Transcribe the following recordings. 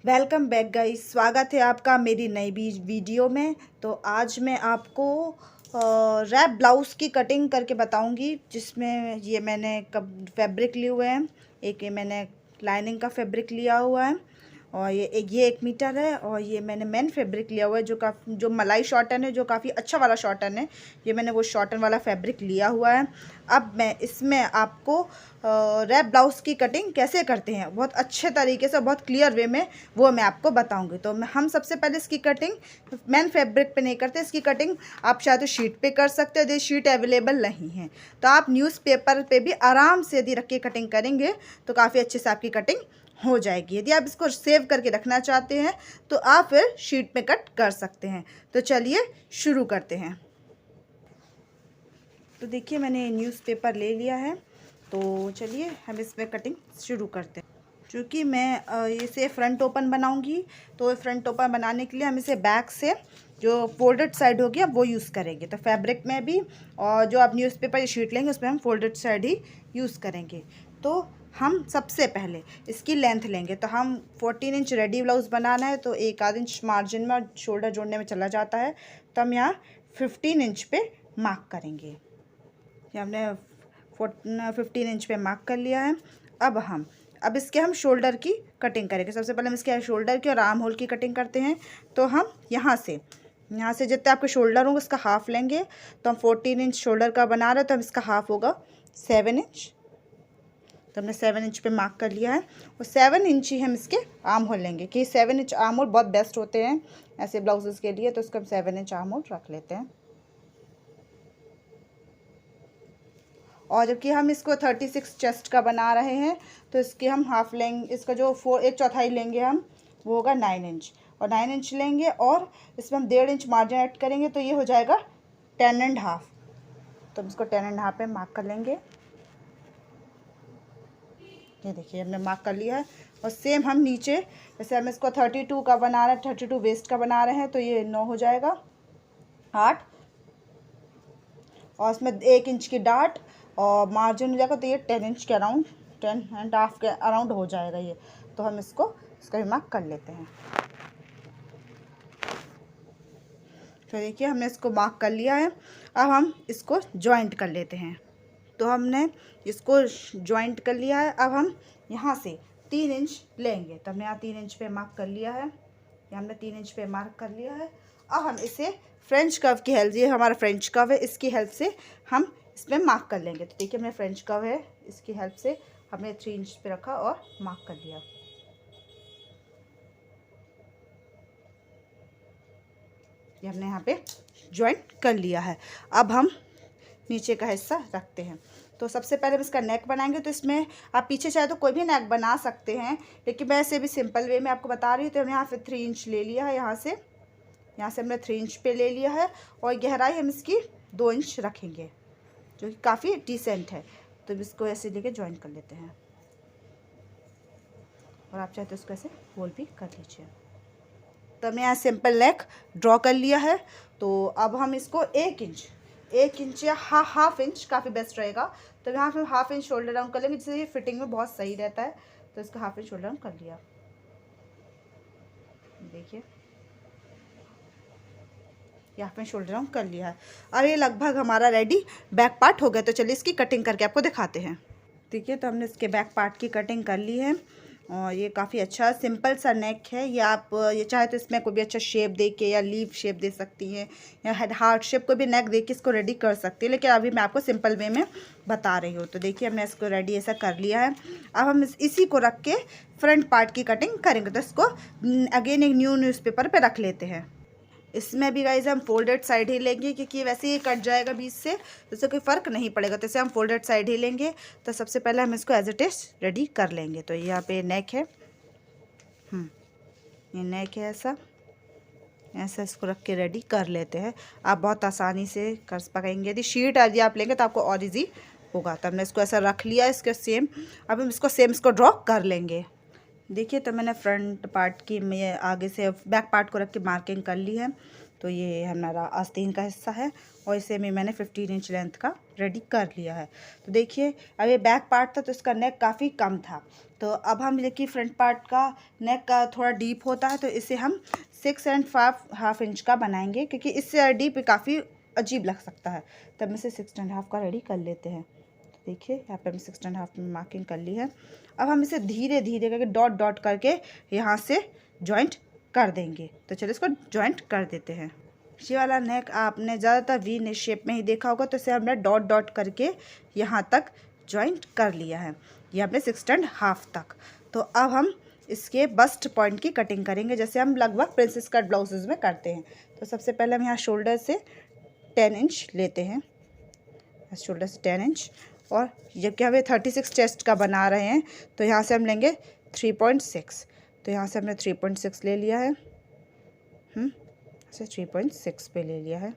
Welcome back guys, स्वागत है आपका मेरी नई वीडियो में। तो आज मैं आपको रैप ब्लाउज़ की कटिंग करके बताऊंगी, जिसमें ये मैंने फैब्रिक लिए हुए हैं। एक ये मैंने लाइनिंग का फैब्रिक लिया हुआ है और ये 1 मीटर है। और ये मैंने मेन फैब्रिक लिया हुआ है जो मलाई शॉटन है, जो काफ़ी अच्छा वाला शॉटन है। ये मैंने वो शॉटन वाला फैब्रिक लिया हुआ है। अब मैं इसमें आपको रैप ब्लाउज़ की कटिंग कैसे करते हैं बहुत अच्छे तरीके से, बहुत क्लियर वे में वो मैं आपको बताऊंगी। तो हम सबसे पहले इसकी कटिंग मेन फैब्रिक पे नहीं करते। इसकी कटिंग आप चाहे तो शीट पे कर सकते हो, यदि शीट अवेलेबल नहीं है तो आप न्यूज़पेपर पे भी आराम से यदि रख के कटिंग करेंगे तो काफ़ी अच्छे से आपकी कटिंग हो जाएगी। यदि आप इसको सेव करके रखना चाहते हैं तो आप फिर शीट पे कट कर सकते हैं। तो चलिए शुरू करते हैं। तो देखिए मैंने न्यूज़पेपर ले लिया है, तो चलिए हम इसमें कटिंग शुरू करते हैं। क्योंकि मैं इसे फ्रंट ओपन बनाऊंगी, तो फ्रंट ओपन बनाने के लिए हम इसे बैक से जो फोल्डेड साइड हो गया वो यूज़ करेंगे। तो फैब्रिक में भी और जो आप न्यूज़पेपर शीट लेंगे उसमें हम फोल्डेड साइड ही यूज़ करेंगे। तो हम सबसे पहले इसकी लेंथ लेंगे। तो हम 14 इंच रेडी ब्लाउज़ बनाना है, तो 1 आध इंच मार्जिन में शोल्डर जोड़ने में चला जाता है। तो हम यहाँ 15 इंच पे मार्क करेंगे। हमने 15 इंच पे मार्क कर लिया है। अब इसके हम शोल्डर की कटिंग करेंगे। सबसे पहले हम इसके शोल्डर की और आर्म होल की कटिंग करते हैं। तो हम यहाँ से जितने आपके शोल्डर होंगे उसका हाफ लेंगे। तो हम 14 इंच शोल्डर का बना रहे हैं, तो हम इसका हाफ होगा 7 इंच। तो हमने 7 इंच पे मार्क कर लिया है और 7 इंच ही हम इसके आर्म होल लेंगे कि 7 इंच आर्म होल बहुत बेस्ट होते हैं ऐसे ब्लाउजेस के लिए। तो इसको हम 7 इंच आर्म होल रख लेते हैं। और जबकि हम इसको 36 चेस्ट का बना रहे हैं, तो इसके हम हाफ लेंगे। इसका जो 1/4 लेंगे हम, वो होगा 9 इंच। और 9 इंच लेंगे और इसमें हम 1.5 इंच मार्जिन ऐड करेंगे, तो ये हो जाएगा 10.5। तो हम इसको 10.5 पे मार्क कर लेंगे। ये देखिए हमने मार्क कर लिया है। और सेम हम नीचे, जैसे हम इसको 32 का बना रहे हैं, 32 वेस्ट का बना रहे हैं, तो ये 9 हो जाएगा 8। और इसमें 1 इंच की डाट और मार्जिन हो जाएगा, तो ये 10 इंच के अराउंड, 10.5 के अराउंड हो जाएगा ये। तो हम इसका भी मार्क कर लेते हैं। तो देखिए हमने इसको मार्क कर लिया है। अब हम इसको जॉइंट कर लेते हैं। तो हमने इसको जॉइंट कर लिया है। अब हम यहाँ से 3 इंच लेंगे। तो हमने यहाँ 3 इंच पे मार्क कर लिया है। हमने 3 इंच पे मार्क कर लिया है। अब हम इसे फ्रेंच कर्व की हेल्प, ये हमारा फ्रेंच कर्व है, इसकी हेल्प से हम इसमें मार्क कर लेंगे। तो देखिए हमने फ्रेंच कर्व है, इसकी हेल्प से हमने 3 इंच पे रखा और मार्क कर लिया। ये हमने यहाँ पे जॉइंट कर लिया है। अब हम नीचे का हिस्सा रखते हैं। तो सबसे पहले हम इसका नेक बनाएंगे। तो इसमें आप पीछे चाहे तो कोई भी नेक बना सकते हैं, लेकिन मैं ऐसे भी सिंपल वे में आपको बता रही हूँ। तो हमने यहाँ पे 3 इंच ले लिया है। यहाँ से हमने 3 इंच पे ले लिया है और गहराई हम इसकी 2 इंच रखेंगे, जो कि काफ़ी डिसेंट है। तो इसको ऐसे लेके ज्वाइन कर लेते हैं और आप चाहे तो इसको ऐसे होल भी कर लीजिए। तो हमने यहाँ सिंपल नेक ड्रॉ कर लिया है। तो अब हम इसको 1 इंच या हाफ इंच काफ़ी बेस्ट रहेगा। तो यहाँ पे हाफ इंच शोल्डर राउंड कर लेंगे, जिससे ये फिटिंग में बहुत सही रहता है। तो इसका हाफ इंच शोल्डर राउंड कर लिया। देखिए यहाँ पे शोल्डर राउंड कर लिया है। अब ये लगभग हमारा रेडी बैक पार्ट हो गया। तो चलिए इसकी कटिंग करके आपको दिखाते हैं। देखिए तो हमने इसके बैक पार्ट की कटिंग कर ली है और ये काफ़ी अच्छा सिंपल सा नेक है। ये आप ये चाहे तो इसमें कोई भी अच्छा शेप दे के या लीव शेप दे सकती हैं या हार्ट शेप कोई भी नेक दे के इसको रेडी कर सकती है, लेकिन अभी मैं आपको सिंपल वे में बता रही हूँ। तो देखिए हमने इसको रेडी ऐसा कर लिया है। अब हम इसी को रख के फ्रंट पार्ट की कटिंग करेंगे। तो इसको अगेन एक न्यूज़पेपर पर रख लेते हैं। इसमें भी गाइज हम फोल्डेड साइड ही लेंगे, क्योंकि वैसे ही कट जाएगा बीच से, तो इससे कोई फ़र्क नहीं पड़ेगा। तो इसे हम फोल्डेड साइड ही लेंगे। तो सबसे पहले हम इसको एज इट इज़ रेडी कर लेंगे। तो यहाँ पे नेक है, ये नेक है, ऐसा इसको रख के रेडी कर लेते हैं। आप बहुत आसानी से कर पाएंगे। यदि शीट यदि आप लेंगे तो आपको और ईजी होगा। तो हमने इसको ऐसा रख लिया इसके सेम। अब हम इसको ड्रॉ कर लेंगे। देखिए तो मैंने फ्रंट पार्ट की मैं आगे से बैक पार्ट को रख के मार्किंग कर ली है। तो ये हमारा आस्तीन का हिस्सा है और इसे भी मैंने 15 इंच लेंथ का रेडी कर लिया है। तो देखिए अब ये बैक पार्ट था तो इसका नेक काफ़ी कम था, तो अब हम देखिए फ्रंट पार्ट का नेक का थोड़ा डीप होता है, तो इसे हम 6.5 इंच का बनाएंगे, क्योंकि इससे डीप काफ़ी अजीब लग सकता है। तब हम इसे 6.5 का रेडी कर लेते हैं। देखिए यहाँ पे हमने 6.5 में मार्किंग कर ली है। अब हम इसे धीरे धीरे करके डॉट डॉट करके यहाँ से जॉइंट कर देंगे। तो चलिए इसको जॉइंट कर देते हैं। ये वाला नेक आपने ज़्यादातर वी शेप में ही देखा होगा, तो इसे हमने डॉट डॉट करके यहाँ तक जॉइंट कर लिया है, ये हमने 6.5 तक। तो अब हम इसके बस्ट पॉइंट की कटिंग करेंगे, जैसे हम लगभग प्रिंसेस कट ब्लाउजेज़ में करते हैं। तो सबसे पहले हम यहाँ शोल्डर से 10 इंच लेते हैं, शोल्डर से 10 इंच, और जबकि हमें 36 चेस्ट का बना रहे हैं तो यहाँ से हम लेंगे 3.6। तो यहाँ से हमने 3.6 ले लिया है, ऐसे 3.6 पे ले लिया है।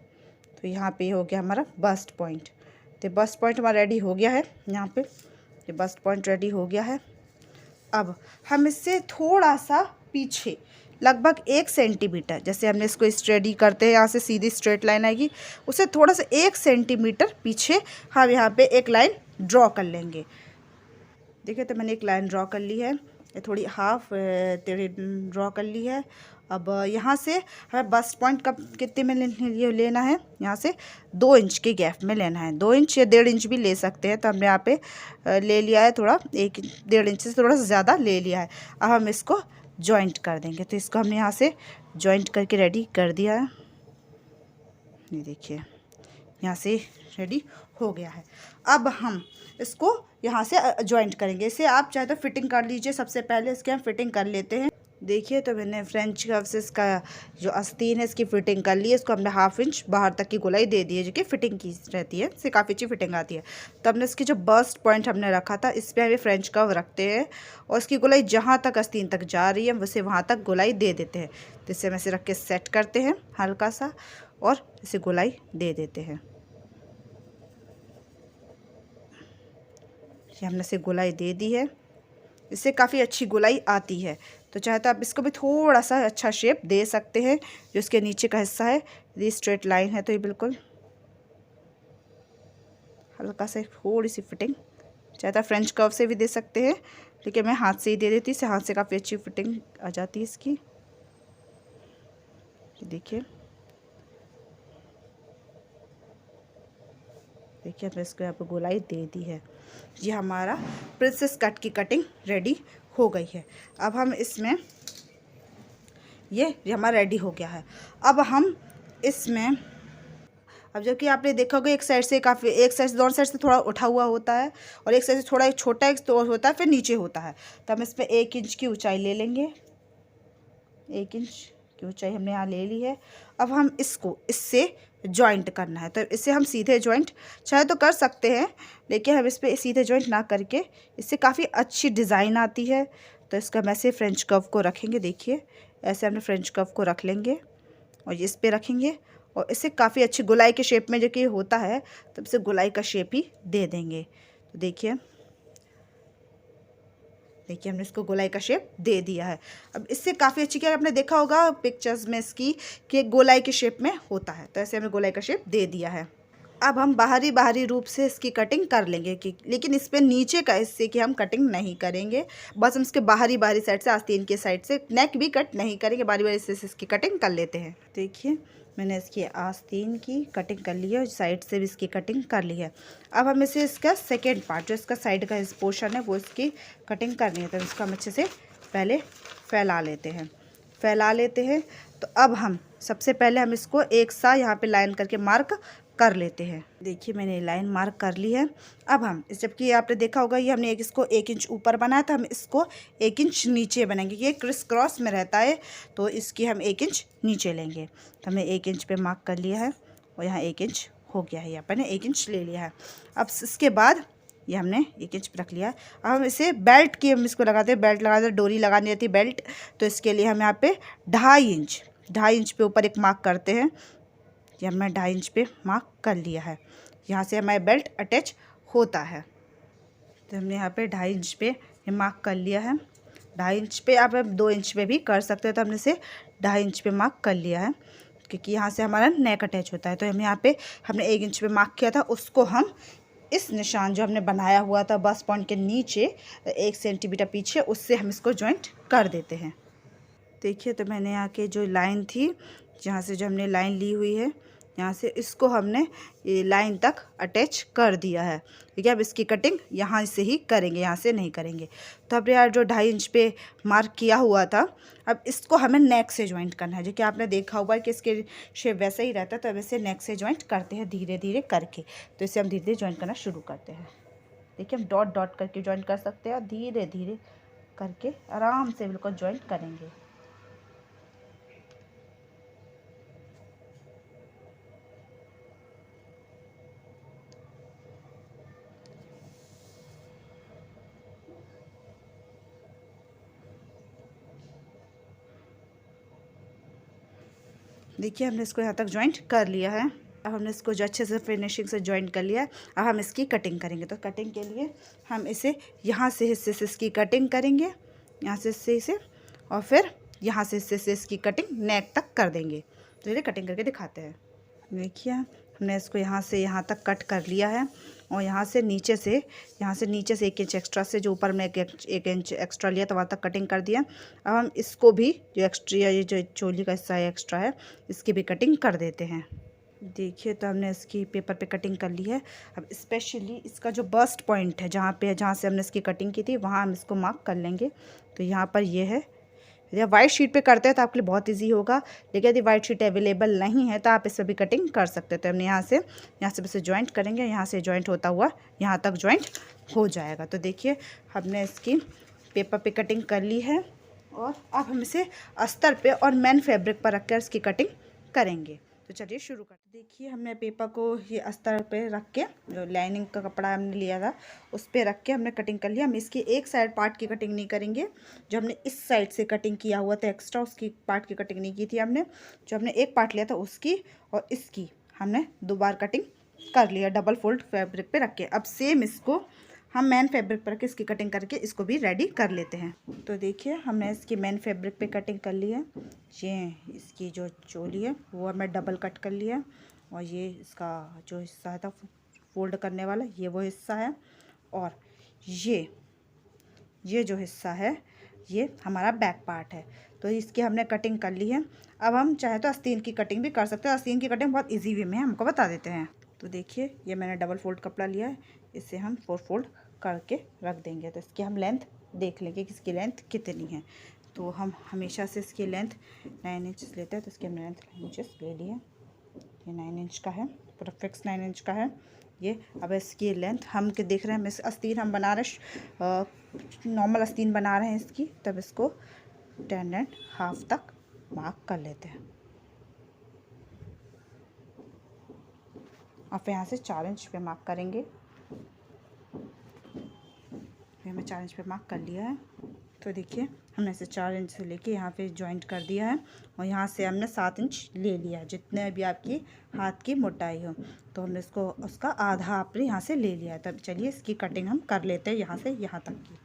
तो यहाँ पे हो गया हमारा बस्ट पॉइंट। तो बस्ट पॉइंट हमारा रेडी हो गया है, यहाँ पे ये बस्ट पॉइंट रेडी हो गया है। अब हम इससे थोड़ा सा पीछे लगभग 1 सेंटीमीटर, जैसे हमने इसको स्ट्रेडी करते हैं यहाँ से सीधी स्ट्रेट लाइन आएगी, उससे थोड़ा सा 1 सेंटीमीटर पीछे हम यहाँ पे एक लाइन ड्रॉ कर लेंगे। देखिए तो मैंने एक लाइन ड्रॉ कर ली है, ये थोड़ी हाफ टेढ़ी ड्रॉ कर ली है। अब यहाँ से हमें बस्ट पॉइंट कब कितने में लेना है, यहाँ से 2 इंच के गैप में लेना है। 2 इंच या 1.5 इंच भी ले सकते हैं, तो हमने यहाँ पे ले लिया है थोड़ा 1.5 इंच से थोड़ा सा ज़्यादा ले लिया है। अब हम इसको जॉइंट कर देंगे। तो इसको हमने यहाँ से जॉइंट करके रेडी कर दिया है, ये देखिए यहाँ से रेडी हो गया है। अब हम इसको यहाँ से जॉइंट करेंगे। इसे आप चाहे तो फिटिंग कर लीजिए, सबसे पहले इसके हम फिटिंग कर लेते हैं। देखिए तो मैंने फ्रेंच कर्व से इसका जो आस्तीन है इसकी फिटिंग कर ली है। इसको हमने 1/2 इंच बाहर तक की गोलाई दे दी है, जो कि फिटिंग की रहती है, इससे काफ़ी अच्छी फिटिंग आती है। तो हमने इसकी जो बस्ट पॉइंट हमने रखा था इस पर हमें फ्रेंच कर्व रखते हैं, और इसकी गोलाई जहाँ तक आस्तीन तक जा रही है वैसे वहाँ तक गोलाई दे देते हैं। तो इससे हम ऐसे रख के सेट करते हैं हल्का सा, और इसे गोलाई दे देते हैं। ये हमने इसे गोलाई दे दी है, इससे काफ़ी अच्छी गोलाई आती है। तो चाहे तो आप इसको भी थोड़ा सा अच्छा शेप दे सकते हैं। जो इसके नीचे का हिस्सा है ये स्ट्रेट लाइन है, तो ये बिल्कुल हल्का सा थोड़ी सी फिटिंग, चाहे तो फ्रेंच कर्व से भी दे सकते हैं, लेकिन मैं हाथ से ही दे देती हूँ, इससे हाथ से काफ़ी अच्छी फिटिंग आ जाती है इसकी। देखिए देखिए हमने इसको यहाँ पे गोलाई दे दी है। ये हमारा प्रिंसेस कट की कटिंग रेडी हो गई है। अब हम इसमें ये हमारा रेडी हो गया है। अब हम इसमें अब जबकि आपने देखा होगा एक साइड से काफ़ी, एक साइड से दोनों साइड से थोड़ा उठा हुआ होता है, और एक साइड से थोड़ा एक छोटा एक तो होता है, फिर नीचे होता है। तो हम इस पर 1 इंच की ऊंचाई ले लेंगे, 1 इंच की ऊंचाई हमने यहाँ ले ली है। अब हम इसको इससे जॉइंट करना है, तो इसे हम सीधे जॉइंट चाहे तो कर सकते हैं, लेकिन हम इस पर सीधे जॉइंट ना करके इससे काफ़ी अच्छी डिज़ाइन आती है। तो इसका हम ऐसे फ्रेंच कर्व को रखेंगे, देखिए ऐसे हमने फ्रेंच कर्व को रख लेंगे और इस पर रखेंगे, और इससे काफ़ी अच्छी गोलाई के शेप में जो कि होता है तब से गोलाई का शेप ही दे देंगे। तो देखिए हमने इसको गोलाई का शेप दे दिया है। अब इससे काफ़ी अच्छी, क्या आपने देखा होगा पिक्चर्स में इसकी कि गोलाई के शेप में होता है, तो ऐसे हमने गोलाई का शेप दे दिया है। अब हम बाहरी रूप से इसकी कटिंग कर लेंगे, कि लेकिन इस पर नीचे का हिस्से की हम कटिंग नहीं करेंगे, बस हम इसके बाहरी साइड से, आस्तीन के साइड से नेक भी कट नहीं करेंगे, बारी से इसकी कटिंग कर लेते हैं। देखिए मैंने इसकी आस्तीन की कटिंग कर ली है और साइड से भी इसकी कटिंग कर ली है। अब हम इसे इसका सेकेंड पार्ट जो इसका साइड का पोर्शन है वो इसकी कटिंग करनी है, तो इसको हम अच्छे से पहले फैला लेते हैं। तो अब हम सबसे पहले हम इसको एक सा यहाँ पे लाइन करके मार्क कर लेते हैं। देखिए मैंने लाइन मार्क कर ली है। अब हम जबकि आपने देखा होगा ये हमने इसको 1 इंच ऊपर बनाया था, हम इसको 1 इंच नीचे बनाएंगे। ये क्रिस क्रॉस में रहता है, तो इसकी हम 1 इंच नीचे लेंगे। तो हमने 1 इंच पे मार्क कर लिया है, और यहाँ 1 इंच हो गया है, यहाँ पर 1 इंच ले लिया है। अब इसके बाद ये हमने 1 इंच पे रख लिया है। अब हम इसे बेल्ट की हम इसको लगाते हैं, बेल्ट लगाते हैं, डोरी लगानी रहती है बेल्ट, तो इसके लिए हम यहाँ पे 2.5 इंच पे ऊपर एक मार्क करते हैं। ये हमने 2.5 इंच पे मार्क कर लिया है, यहाँ से हमारा बेल्ट अटैच होता है। तो हमने यहाँ पे 2.5 इंच पे ये मार्क कर लिया है। 2.5 इंच पे आप 2 इंच पे भी कर सकते हो, तो हमने इसे 2.5 इंच पे मार्क कर लिया है। क्योंकि यहाँ से हमारा नेक अटैच होता है। तो हम यहाँ पे हमने 1 इंच पे मार्क किया था, उसको हम इस निशान जो हमने बनाया हुआ था बस पॉइंट के नीचे 1 सेंटीमीटर पीछे, उससे हम इसको जॉइंट कर देते हैं। देखिए, तो मैंने यहाँ के जो लाइन थी, जहाँ से जो हमने लाइन ली हुई है, यहाँ से इसको हमने ये लाइन तक अटैच कर दिया है। ठीक है, अब इसकी कटिंग यहाँ से ही करेंगे, यहाँ से नहीं करेंगे। तो अब यार जो 2.5 इंच पे मार्क किया हुआ था, अब इसको हमें नेक से ज्वाइंट करना है। जो कि आपने देखा हुआ है कि इसके शेप वैसा ही रहता है, तो अब इसे नेक से ज्वाइंट करते हैं धीरे धीरे करके। तो इसे हम धीरे धीरे ज्वाइंट करना शुरू करते हैं। देखिए, हम डॉट डॉट करके ज्वाइंट कर सकते हैं और धीरे धीरे करके आराम से बिल्कुल ज्वाइंट करेंगे। देखिए, हमने इसको यहाँ तक ज्वाइंट कर लिया है। अब हमने इसको जो अच्छे से फिनिशिंग से ज्वाइंट कर लिया है, अब हम इसकी कटिंग करेंगे। तो कटिंग के लिए हम इसे यहाँ से हिस्से से इसकी कटिंग करेंगे, यहाँ से हिस्से से, और फिर यहाँ से हिस्से से इसकी कटिंग नेक तक कर देंगे। तो ये कटिंग करके दिखाते हैं। देखिए, हमने इसको यहाँ से यहाँ तक कट कर लिया है, और यहाँ से नीचे से 1 इंच एक्स्ट्रा से, जो ऊपर में 1 इंच एक्स्ट्रा लिया था, वहाँ तक कटिंग कर दिया। अब हम इसको भी जो एक्स्ट्रा, ये जो चोली का हिस्सा है एक्स्ट्रा है, इसकी भी कटिंग कर देते हैं। देखिए, तो हमने इसकी पेपर पे कटिंग कर ली है। अब स्पेशली इसका जो बस्ट पॉइंट है, जहाँ से हमने इसकी कटिंग की थी, वहाँ हम इसको मार्क कर लेंगे। तो यहाँ पर ये है। या वाइट शीट पे करते हैं तो आपके लिए बहुत इजी होगा, लेकिन यदि वाइट शीट अवेलेबल नहीं है तो आप इस पर भी कटिंग कर सकते हैं। तो हमने यहाँ से इसे ज्वाइंट करेंगे, यहाँ से ज्वाइंट होता हुआ यहाँ तक ज्वाइंट हो जाएगा। तो देखिए, हमने इसकी पेपर पे कटिंग कर ली है, और अब हम इसे अस्तर पे और मेन फैब्रिक पर रखकर इसकी कटिंग करेंगे। तो चलिए शुरू करते। देखिए, हमने पेपर को ये अस्तर पे रख के, जो लाइनिंग का कपड़ा हमने लिया था उस पे रख के हमने कटिंग कर लिया। हम इसकी एक साइड पार्ट की कटिंग नहीं करेंगे, जो हमने इस साइड से कटिंग किया हुआ था एक्स्ट्रा, उसकी पार्ट की कटिंग नहीं की थी हमने। जो हमने एक पार्ट लिया था उसकी और इसकी हमने 2 बार कटिंग कर लिया, डबल फोल्ड फैब्रिक पे रख के। अब सेम इसको हम मेन फैब्रिक पर रख के इसकी कटिंग करके इसको भी रेडी कर लेते हैं। तो देखिए, हमने इसकी मेन फैब्रिक पे कटिंग कर ली है। ये इसकी जो चोली है वो मैं डबल कट कर लिया है, और ये इसका जो हिस्सा था फोल्ड करने वाला, ये वो हिस्सा है, और ये जो हिस्सा है ये हमारा बैक पार्ट है। तो इसकी हमने कटिंग कर ली है। अब हम चाहे तो आस्तीन की कटिंग भी कर सकते हैं। आस्तीन की कटिंग बहुत ईजी वे में हमको बता देते हैं। तो देखिए, ये मैंने डबल फोल्ड कपड़ा लिया है, इसे हम 4 फोल्ड करके रख देंगे। तो इसकी हम लेंथ देख लेंगे कि इसकी लेंथ कितनी है। तो हम हमेशा से इसकी लेंथ 9 इंच लेते हैं, तो इसकी हमने लेंथ 9 इंच ले ली है। ये 9 इंच का है, पूरा फिक्स 9 इंच का है ये। अब इसकी लेंथ हम के देख रहे हैं, आस्तीन हम बना रहे, नॉर्मल आस्तीन बना रहे हैं इसकी, तब इसको 10.5 तक मार्क कर लेते हैं, और फिर यहाँ से 4 इंच पे मार्क करेंगे। फिर हमें 4 इंच पे मार्क कर लिया है। तो देखिए, हमने इसे 4 इंच से लेके यहाँ पे जॉइंट कर दिया है, और यहाँ से हमने 7 इंच ले लिया है, जितने भी आपकी हाथ की मोटाई हो। तो हमने इसको उसका आधा आपने यहाँ से ले लिया है। तब चलिए इसकी कटिंग हम कर लेते हैं यहाँ से यहाँ तक की।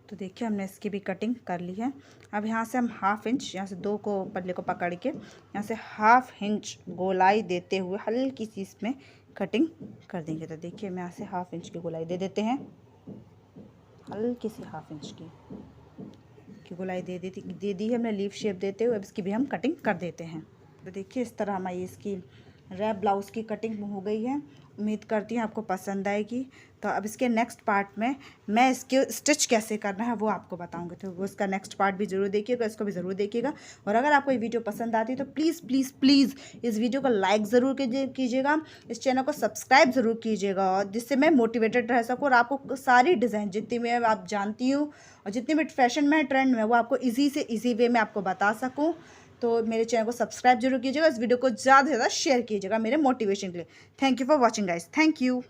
तो देखिए, हमने इसकी भी कटिंग कर ली है। अब यहाँ से हम 1/2 इंच, यहाँ से 2 को पल्ले को पकड़ के यहाँ से 1/2 इंच गोलाई देते हुए हल्की सी इसमें कटिंग कर देंगे। तो देखिए, मैं यहाँ से 1/2 इंच की गोलाई दे देते हैं, हल्की सी 1/2 इंच की गोलाई दे दी है हमने लीफ शेप देते हुए। अब इसकी भी हम कटिंग कर देते हैं। तो देखिए, इस तरह हमारी इसकी रैप ब्लाउज़ की कटिंग हो गई है। उम्मीद करती हूँ आपको पसंद आएगी। तो अब इसके नेक्स्ट पार्ट में मैं इसके स्टिच कैसे करना है वो आपको बताऊंगी, तो वो इसका नेक्स्ट पार्ट भी ज़रूर देखिएगा, इसको भी ज़रूर देखिएगा। और अगर आपको ये वीडियो पसंद आती है तो प्लीज़ प्लीज़ प्लीज़ इस वीडियो को लाइक ज़रूर कीजिएगा, इस चैनल को सब्सक्राइब ज़रूर कीजिएगा, और जिससे मैं मोटिवेटेड रह सकूँ और आपको सारी डिज़ाइन जितनी मैं आप जानती हूँ और जितनी भी फैशन में ट्रेंड में वो आपको ईजी से ईजी वे में आपको बता सकूँ। तो मेरे चैनल को सब्सक्राइब जरूर कीजिएगा, इस वीडियो को ज़्यादा से ज़्यादा शेयर कीजिएगा मेरे मोटिवेशन के लिए। Thank you for watching guys, thank you.